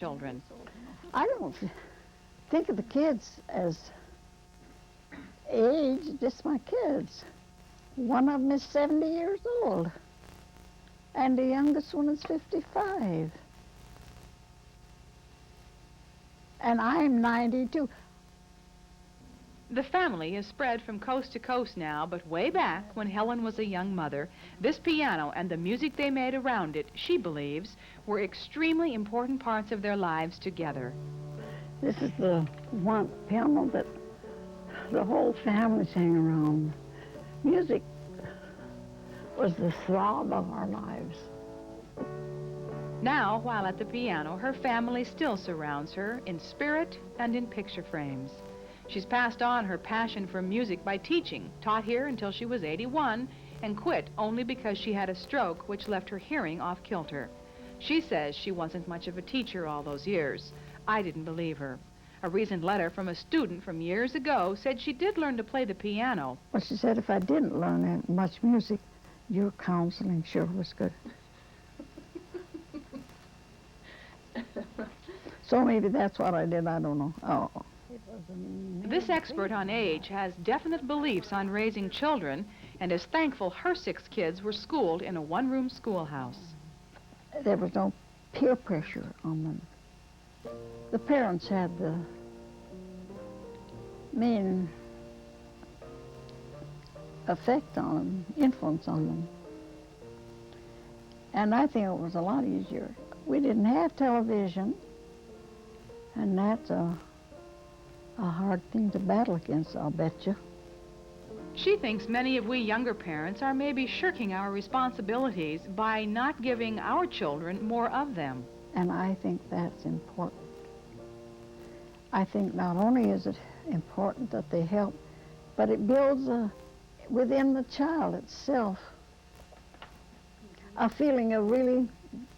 children. I don't think of the kids as age, just my kids. One of them is 70 years old, and the youngest one is 55. And I'm 92. The family has spread from coast to coast now, but way back when Helen was a young mother, this piano and the music they made around it, she believes, were extremely important parts of their lives together. This is the one piano that the whole family sang around. Music was the throb of our lives. Now, while at the piano, her family still surrounds her in spirit and in picture frames. She's passed on her passion for music by teaching, taught here until she was 81, and quit only because she had a stroke which left her hearing off kilter. She says she wasn't much of a teacher all those years. I didn't believe her. A recent letter from a student from years ago said she did learn to play the piano. Well, she said if I didn't learn that much music, your counseling sure was good. So maybe that's what I did, I don't know. Oh. This expert on age has definite beliefs on raising children and is thankful her 6 kids were schooled in a one-room schoolhouse. There was no peer pressure on them. The parents had the main effect on them, influence on them. And I think it was a lot easier. We didn't have television, and that's a hard thing to battle against, I'll bet you. She thinks many of we younger parents are maybe shirking our responsibilities by not giving our children more of them. And I think that's important. I think not only is it important that they help, but it builds within the child itself a feeling of really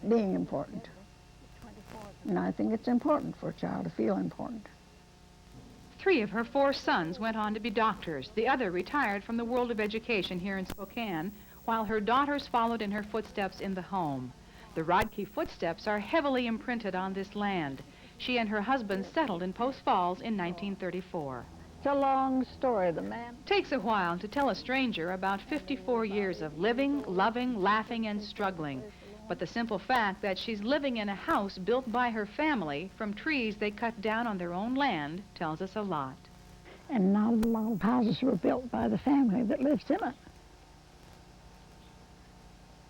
being important. And I think it's important for a child to feel important. 3 of her 4 sons went on to be doctors. The other retired from the world of education here in Spokane, while her daughters followed in her footsteps in the home. The Rodkey footsteps are heavily imprinted on this land. She and her husband settled in Post Falls in 1934. It's a long story. The man Takes a while to tell a stranger about 54 years of living, loving, laughing, and struggling. But the simple fact that she's living in a house built by her family from trees they cut down on their own land tells us a lot. And not a lot of houses were built by the family that lives in it.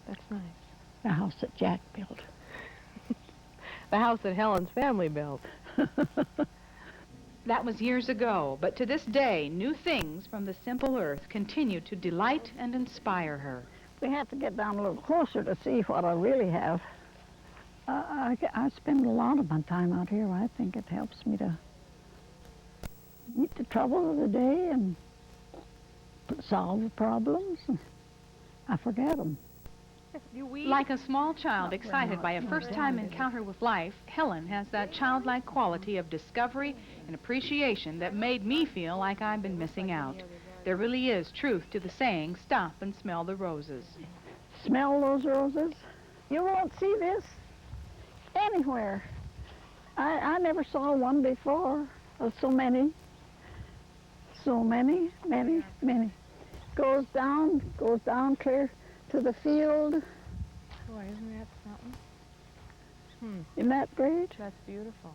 That's nice. The house that Jack built. The house that Helen's family built. That was years ago, but to this day, new things from the simple earth continue to delight and inspire her. We have to get down a little closer to see what I really have. I spend a lot of my time out here. I think it helps me to meet the trouble of the day and solve the problems. I forget them. Like a small child excited by a first-time encounter with life, Helen has that childlike quality of discovery and appreciation that made me feel like I've been missing out. There really is truth to the saying, stop and smell the roses. Smell those roses? You won't see this anywhere. I never saw one before. So many, many. Goes down clear to the field. Boy, isn't that something? Isn't that great? That's beautiful.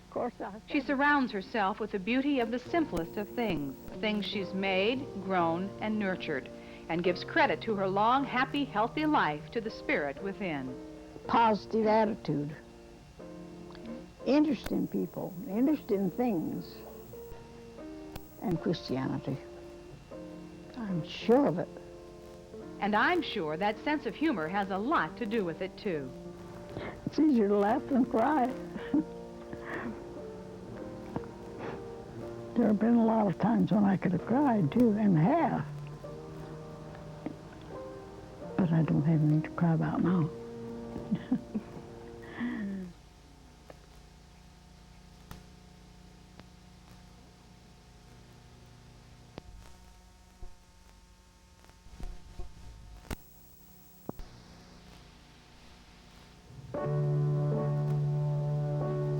Of course, She surrounds herself with the beauty of the simplest of things she's made, grown, and nurtured, and gives credit to her long, happy, healthy life to the spirit within. Positive attitude, interest in people, interest in things, and Christianity. I'm sure of it. And I'm sure that sense of humor has a lot to do with it, too. It's easier to laugh than cry. There have been a lot of times when I could have cried, too, and have. But I don't have anything to cry about now.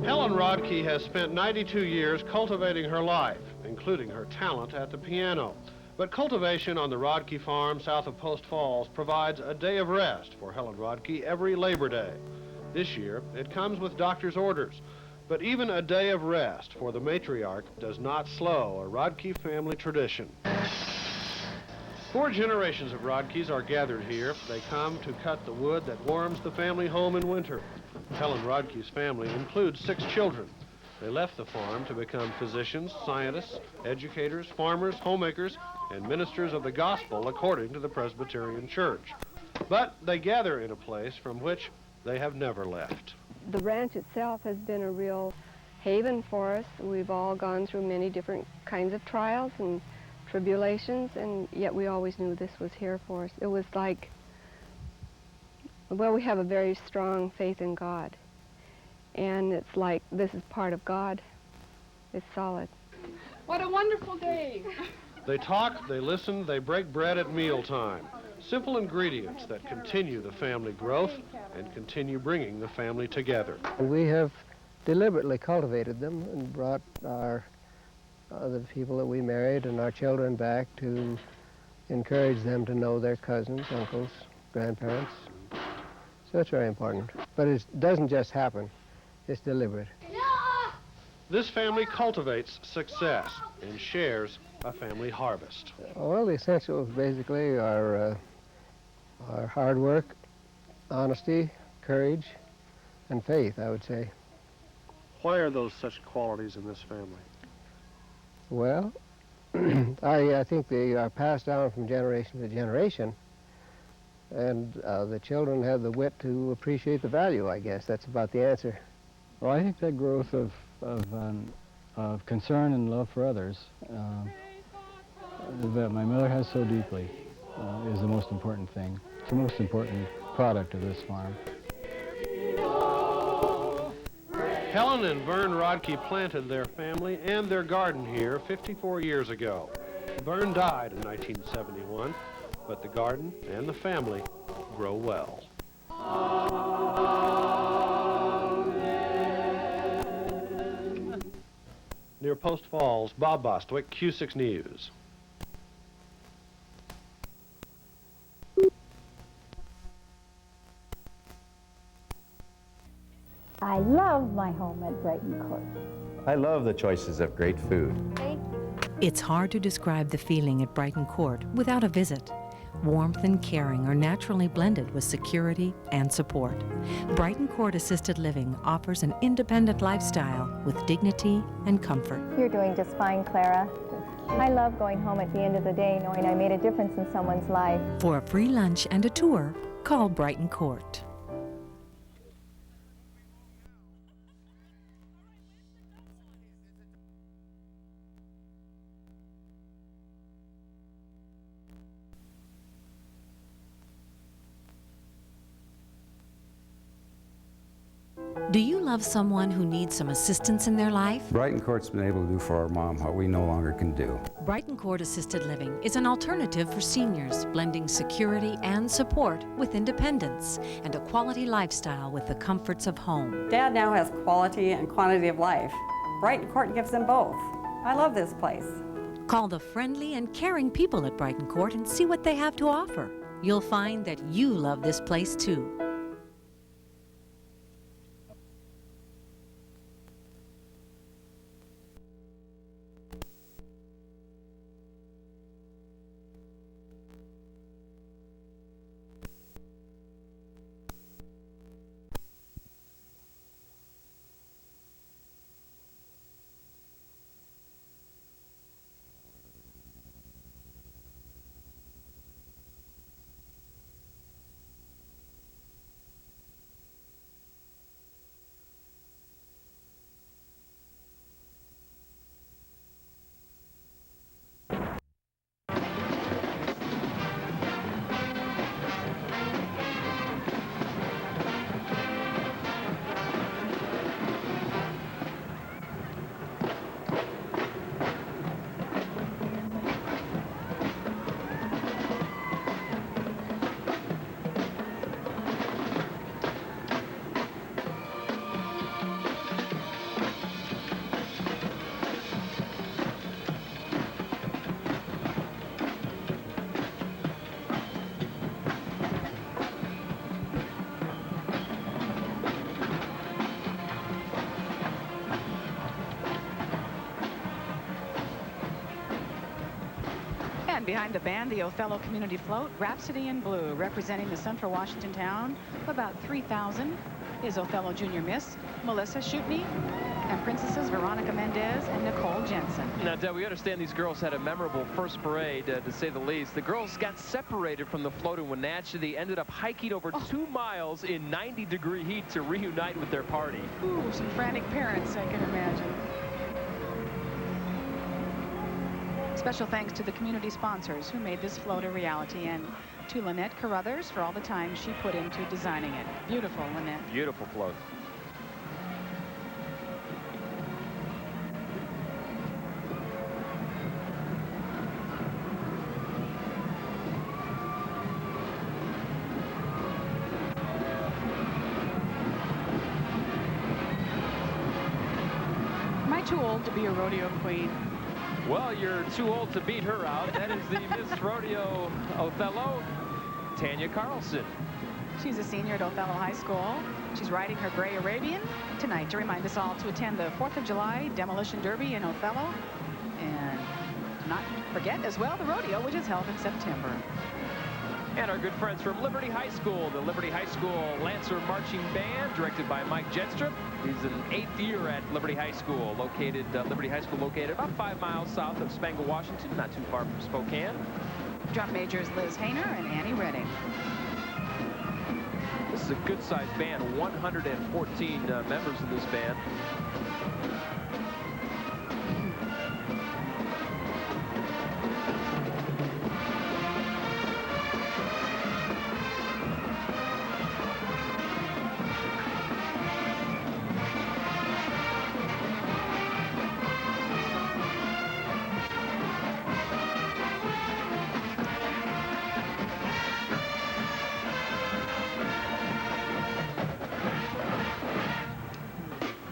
Helen Rodkey has spent 92 years cultivating her life, including her talent at the piano. But cultivation on the Rodkey farm south of Post Falls provides a day of rest for Helen Rodkey every Labor Day. This year, it comes with doctor's orders. But even a day of rest for the matriarch does not slow a Rodkey family tradition. 4 generations of Rodkeys are gathered here. They come to cut the wood that warms the family home in winter. Helen Rodkey's family includes 6 children. They left the farm to become physicians, scientists, educators, farmers, homemakers, and ministers of the gospel according to the Presbyterian Church. But they gather in a place from which they have never left. The ranch itself has been a real haven for us. We've all gone through many different kinds of trials and tribulations, and yet we always knew this was here for us. It was like, well, we have a very strong faith in God, and it's like this is part of God. It's solid. What a wonderful day. They talk, they listen, they break bread at mealtime. Simple ingredients that continue the family growth and continue bringing the family together. We have deliberately cultivated them and brought the people that we married and our children back to encourage them to know their cousins, uncles, grandparents. So it's very important. But it doesn't just happen. It's deliberate. This family cultivates success and shares a family harvest. Well, the essentials basically are hard work, honesty, courage, and faith, I would say. Why are those such qualities in this family? Well, I think they are passed down from generation to generation, and the children have the wit to appreciate the value, I guess. That's about the answer. Well, I think that growth of concern and love for others that my mother has so deeply is the most important thing. It's the most important product of this farm. Helen and Vern Rodkey planted their family and their garden here 54 years ago. Vern died in 1971, but the garden and the family grow well. Near Post Falls, Bob Bostwick, Q6 News. I love my home at Brighton Court. I love the choices of great food. It's hard to describe the feeling at Brighton Court without a visit. Warmth and caring are naturally blended with security and support. Brighton Court Assisted Living offers an independent lifestyle with dignity and comfort. You're doing just fine, Clara. I love going home at the end of the day knowing I made a difference in someone's life. For a free lunch and a tour, call Brighton Court. Do you love someone who needs some assistance in their life? Brighton Court's been able to do for our mom what we no longer can do. Brighton Court Assisted Living is an alternative for seniors, blending security and support with independence and a quality lifestyle with the comforts of home. Dad now has quality and quantity of life. Brighton Court gives them both. I love this place. Call the friendly and caring people at Brighton Court and see what they have to offer. You'll find that you love this place too. behind the band, the Othello Community Float, Rhapsody in Blue, representing the central Washington town of about 3,000, is Othello Junior Miss Melissa Shootney and princesses Veronica Mendez and Nicole Jensen. Now, Deb, we understand these girls had a memorable first parade, to say the least. The girls got separated from the float in Wenatchee. They ended up hiking over 2 miles in 90-degree heat to reunite with their party. Ooh, some frantic parents, I can imagine. Special thanks to the community sponsors who made this float a reality, and to Lynette Carruthers for all the time she put into designing it. Beautiful, Lynette. Beautiful float. Am I too old to be a rodeo queen? Well, you're too old to beat her out. That is the Miss Rodeo Othello, Tanya Carlson. She's a senior at Othello High School. She's riding her gray Arabian tonight to remind us all to attend the 4th of July Demolition Derby in Othello. And not forget as well the rodeo, which is held in September. And our good friends from Liberty High School, the Liberty High School Lancer Marching Band, directed by Mike Jetstrup. He's in 8th year at Liberty High School, located about 5 miles south of Spangle, Washington, not too far from Spokane. Drum majors Liz Hayner and Annie Redding. This is a good-sized band, 114 members in this band.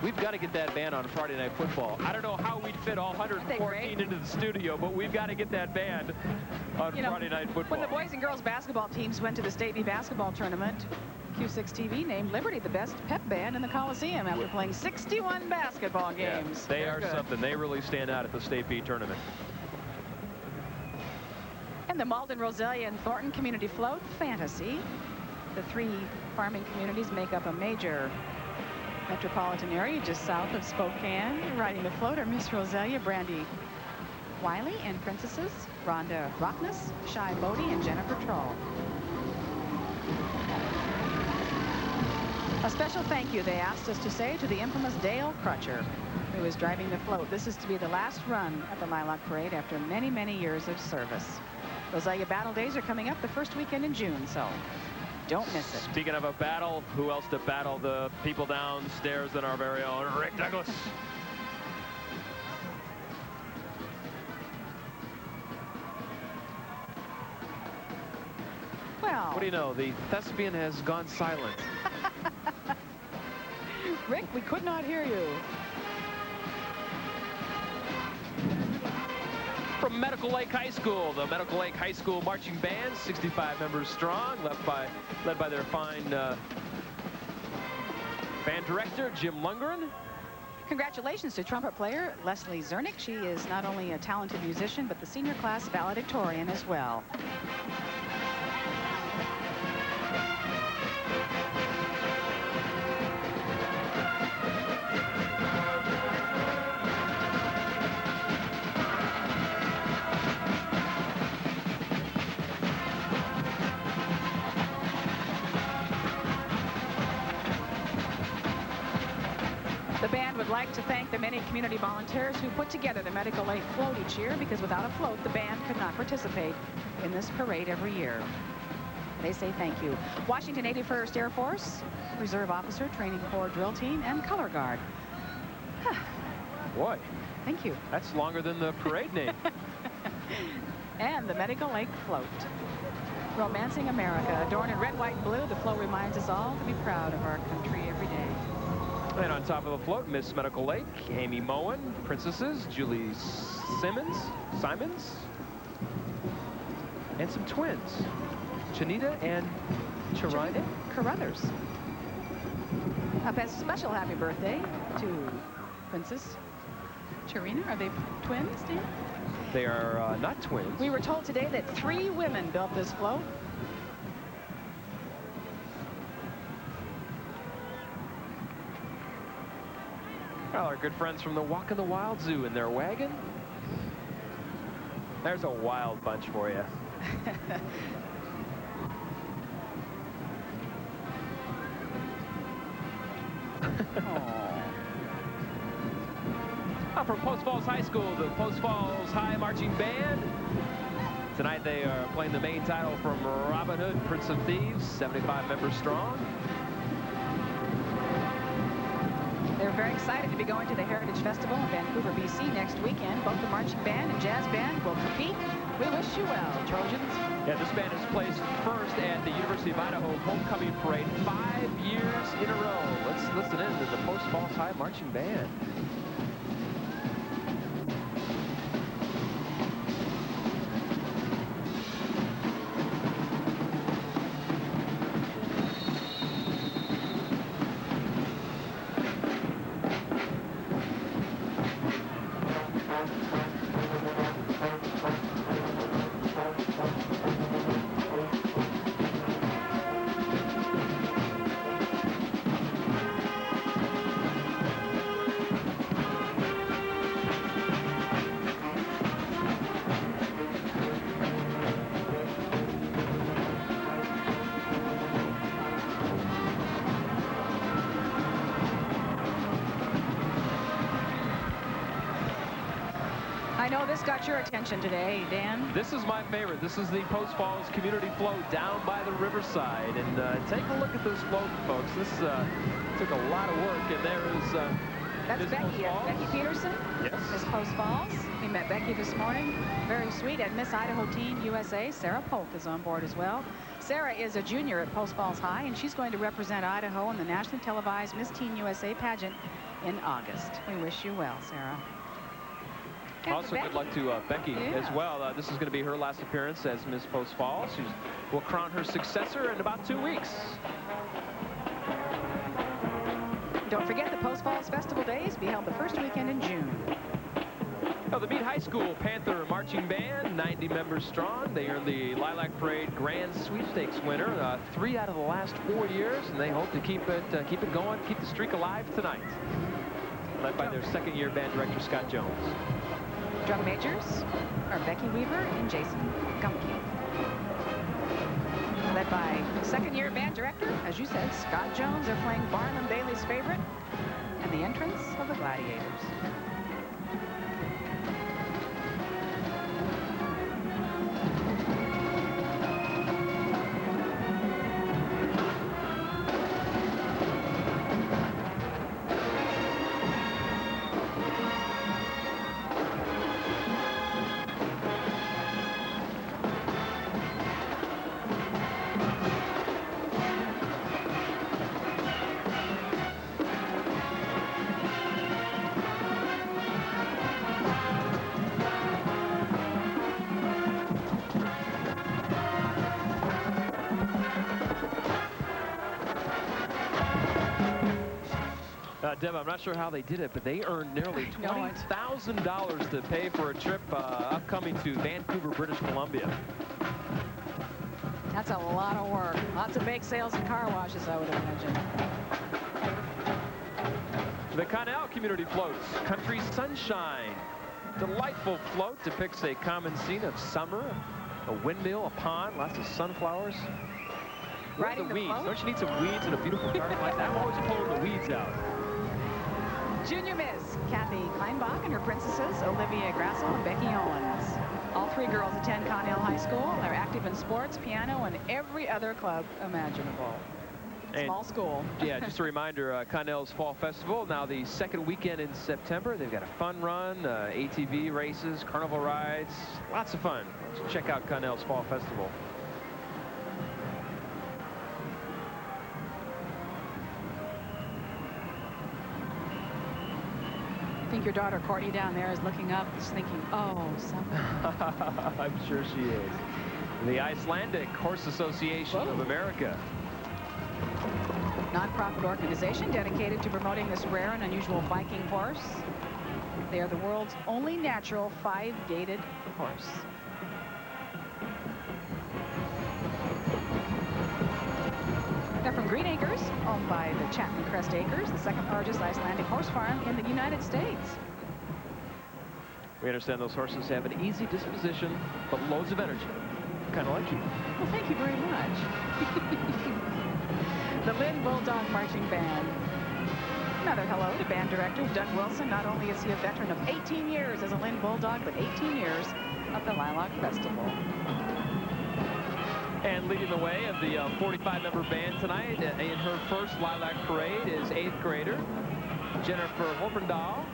We've got to get that band on Friday Night Football. I don't know how we'd fit all 114 into the studio, but we've got to get that band on Friday Night Football. When the boys and girls basketball teams went to the Stately basketball tournament, Q6 TV named Liberty the best pep band in the Coliseum after playing 61 basketball games. Yeah, they are something. They really stand out at the State B tournament. And the Malden, Roselia, and Thornton Community Float, Fantasy. The 3 farming communities make up a major metropolitan area just south of Spokane. Riding the float are Miss Roselia, Brandy Wiley, and princesses Rhonda Rockness, Shy Bodie, and Jennifer Troll. A special thank you, they asked us to say, to the infamous Dale Crutcher, who is driving the float. This is to be the last run at the Lilac Parade after many, many years of service. Roselia Battle Days are coming up the first weekend in June, so don't miss it. Speaking of a battle, who else to battle? The people downstairs than our very own Rick Douglas. Well, what do you know? The thespian has gone silent. Rick, we could not hear you. From Medical Lake High School, the Medical Lake High School marching band, 65 members strong, led by their fine band director, Jim Lundgren. Congratulations to trumpet player Leslie Zernick. She is not only a talented musician, but the senior class valedictorian as well. The band would like to thank the many community volunteers who put together the Medical Lake Float each year, because without a float, the band could not participate in this parade every year. They say thank you. Washington 81st Air Force, Reserve Officer, Training Corps Drill Team, and Color Guard. Boy. Thank you. That's longer than the parade name. And the Medical Lake Float. Romancing America, adorned in red, white, and blue, the float reminds us all to be proud of our country every day. And on top of the float, Miss Medical Lake, Amy Moen, princesses, Julie Simons, and some twins, Chanita and Charina Carruthers. A special happy birthday to Princess Charina. Are they twins, Dan? They are not twins. We were told today that 3 women built this float. Well, our good friends from the Walk in the Wild Zoo in their wagon. There's a wild bunch for you. From Post Falls High School, the Post Falls High Marching Band. Tonight they are playing the main title from Robin Hood, Prince of Thieves, 75 members strong. They're very excited to be going to the Heritage Festival in Vancouver, BC next weekend. Both the marching band and jazz band will compete. We wish you well, Trojans. Yeah, this band has placed first at the University of Idaho Homecoming Parade 5 years in a row. Let's listen in to the Post Falls High Marching Band. I know this got your attention today, Dan. This is my favorite. This is the Post Falls Community Float down by the riverside. And take a look at this float, folks. This took a lot of work. And there is that's Ms. Becky, Becky Peterson. Yes. Miss Post Falls. We met Becky this morning. Very sweet. And Miss Idaho Teen USA, Sarah Polk, is on board as well. Sarah is a junior at Post Falls High, and she's going to represent Idaho in the nationally televised Miss Teen USA pageant in August. We wish you well, Sarah. Also, good luck to Becky as well. This is going to be her last appearance as Miss Post Falls. She will crown her successor in about 2 weeks. Don't forget the Post Falls Festival Days be held the first weekend in June. Now, the Meade High School Panther Marching Band, 90 members strong. They earned the Lilac Parade Grand Sweepstakes winner 3 out of the last 4 years, and they hope to keep it going, keep the streak alive tonight. Led by their second-year band director, Scott Jones. Drum majors are Becky Weaver and Jason Gumke. Led by second-year band director, as you said, Scott Jones. They're playing Barnum Bailey's favorite and the entrance of the Gladiators. Deb, I'm not sure how they did it, but they earned nearly $20,000 to pay for a trip upcoming to Vancouver, British Columbia. That's a lot of work. Lots of bake sales and car washes, I would imagine. The Connell Community Floats, Country Sunshine. Delightful float depicts a common scene of summer, a windmill, a pond, lots of sunflowers. Where are the weeds? Don't you need some weeds in a beautiful garden like that? I'm always pulling the weeds out. Junior Miss Kathy Kleinbach and her princesses, Olivia Grassel and Becky Owens. All 3 girls attend Connell High School. They're active in sports, piano, and every other club imaginable. Small school. Yeah, just a reminder, Connell's Fall Festival, now the second weekend in September. They've got a fun run, ATV races, carnival rides, lots of fun. So check out Connell's Fall Festival. I think your daughter Courtney down there is looking up, is thinking, oh, something. I'm sure she is. The Icelandic Horse Association of America. Nonprofit organization dedicated to promoting this rare and unusual Viking horse. They are the world's only natural 5-gated horse. They're from Green Acres, owned by the Chapman Crest Acres, the second largest Icelandic horse farm in the United States. We understand those horses have an easy disposition, but loads of energy, kind of like you. Well, thank you very much. The Lynn Bulldog Marching Band. Another hello to band director Doug Wilson. Not only is he a veteran of 18 years as a Lynn Bulldog, but 18 years of the Lilac Festival. And leading the way of the 45-member band tonight in her first Lilac Parade is 8th grader Jennifer Hoppendahl.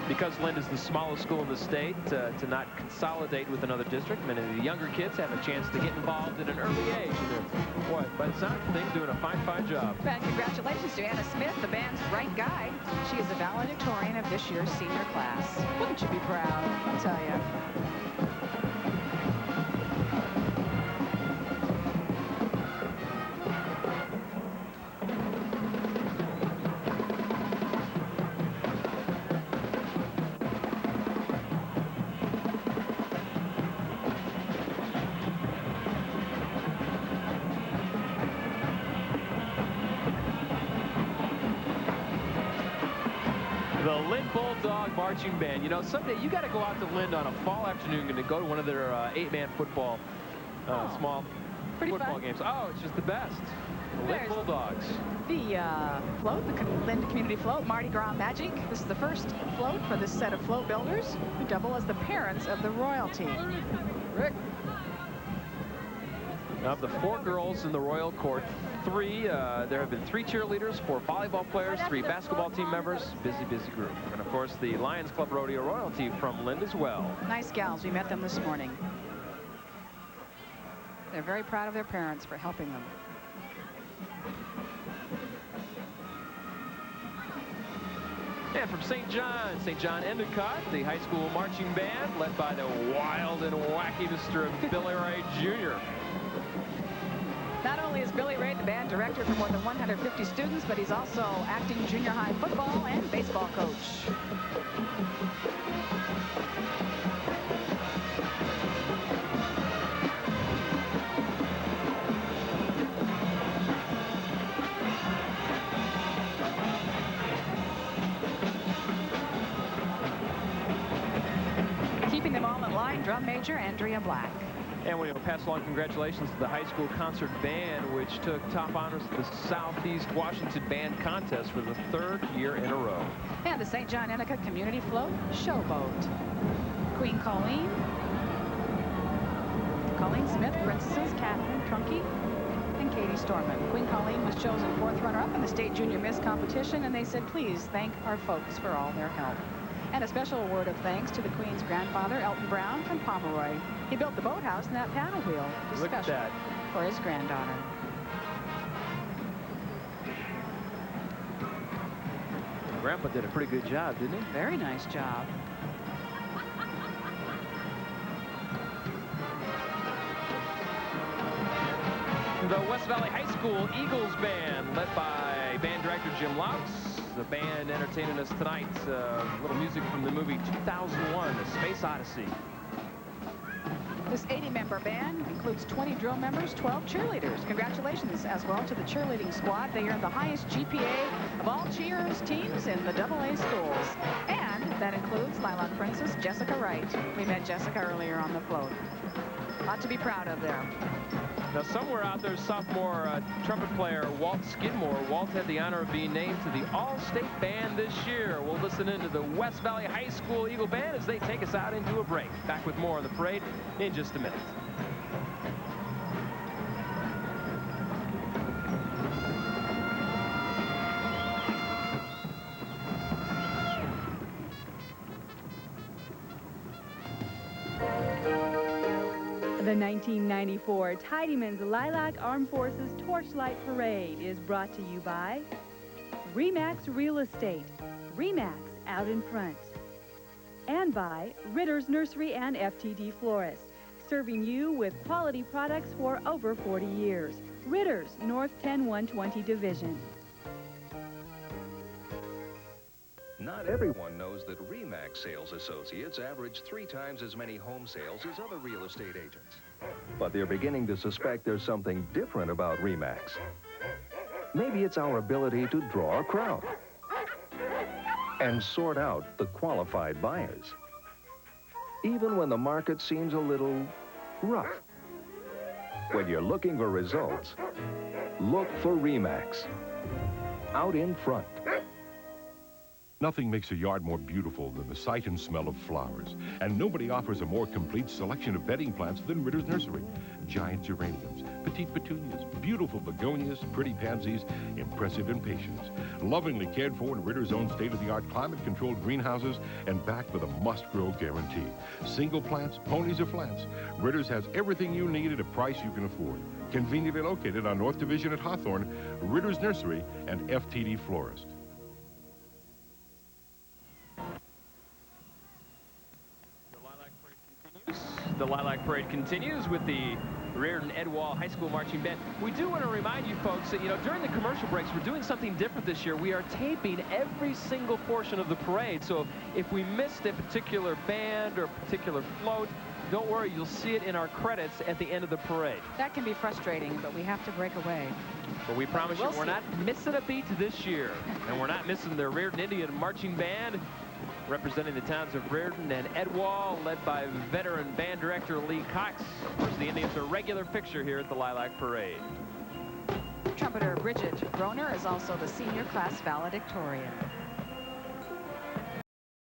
Because Lynn is the smallest school in the state, to not consolidate with another district, many of the younger kids have a chance to get involved at an early age. And boy, by the sound of things, doing a fine, fine job. And congratulations to Anna Smith, the band's right guide. She is a valedictorian of this year's senior class. Wouldn't you be proud? I'll tell you. The Lynn Bulldog Marching Band. You know, someday you got to go out to Lynn on a fall afternoon and go to one of their 8-man football, small football games. Oh, it's just the best. The Lynn Bulldogs. The float, the Lynn Community Float, Mardi Gras Magic. This is the first float for this set of float builders who double as the parents of the royalty. Rick. Of the 4 girls in the Royal Court, 3, there have been 3 cheerleaders, 4 volleyball players, 3 basketball team members. Busy, busy group. And of course, the Lions Club Rodeo royalty from Lynn as well. Nice gals. We met them this morning. They're very proud of their parents for helping them. And from St. John Endicott, the high school marching band, led by the wild and wacky Mr. Billy Ray Jr. Not only is Billy Ray the band director for more than 150 students, but he's also acting junior high football and baseball coach. Keeping them all in line, drum major Andrea Black. And we will pass along congratulations to the high school concert band, which took top honors at the Southeast Washington Band Contest for the 3rd year in a row. And the St. John Endicott Community Float Showboat. Queen Colleen Smith, Princesses Catherine Trunke, and Katie Storman. Queen Colleen was chosen 4th runner-up in the State Junior Miss competition, and they said, please thank our folks for all their help. And a special word of thanks to the Queen's grandfather, Elton Brown, from Pomeroy. He built the boathouse and that paddle wheel. Look at that. For his granddaughter. Grandpa did a pretty good job, didn't he? Very nice job. The West Valley High School Eagles Band, led by band director Jim Laux. The band entertaining us tonight, little music from the movie 2001, The Space Odyssey. This 80-member band includes 20 drill members, 12 cheerleaders. Congratulations as well to the cheerleading squad. They earned the highest GPA of all cheers teams in the AA schools. And that includes Lilac Princess Jessica Wright. We met Jessica earlier on the float. A lot to be proud of there. Now, somewhere out there, sophomore trumpet player Walt Skidmore. Walt had the honor of being named to the All-State Band this year. We'll listen into the West Valley High School Eagle Band as they take us out into a break. Back with more on the parade in just a minute. The 1994 Tidyman's Lilac Armed Forces Torchlight Parade is brought to you by Remax Real Estate, Remax out in front, and by Ritter's Nursery and FTD Florist, serving you with quality products for over 40 years. Ritter's, North 10120 Division. Not everyone knows that RE/MAX sales associates average 3 times as many home sales as other real estate agents. But they're beginning to suspect there's something different about RE/MAX. Maybe it's our ability to draw a crowd and sort out the qualified buyers. Even when the market seems a little rough. When you're looking for results, look for RE/MAX. Out in front. Nothing makes a yard more beautiful than the sight and smell of flowers. And nobody offers a more complete selection of bedding plants than Ritter's Nursery. Giant geraniums, petite petunias, beautiful begonias, pretty pansies, impressive impatiens. Lovingly cared for in Ritter's own state-of-the-art climate-controlled greenhouses and backed with a must-grow guarantee. Single plants, ponies, or flats. Ritter's has everything you need at a price you can afford. Conveniently located on North Division at Hawthorne, Ritter's Nursery and FTD Florist. The Lilac Parade continues with the Reardon Edwall High School Marching Band. We do want to remind you folks that, during the commercial breaks, we're doing something different this year. We are taping every single portion of the parade. So if we missed a particular band or a particular float, don't worry, you'll see it in our credits at the end of the parade. That can be frustrating, but we have to break away. But we promise you, we're not missing a beat this year. And we're not missing the Reardon Indian Marching Band, representing the towns of Reardon and Edwall, led by veteran band director Lee Cox. Of course, the Indians are a regular fixture here at the Lilac Parade. Trumpeter Bridget Groner is also the senior class valedictorian.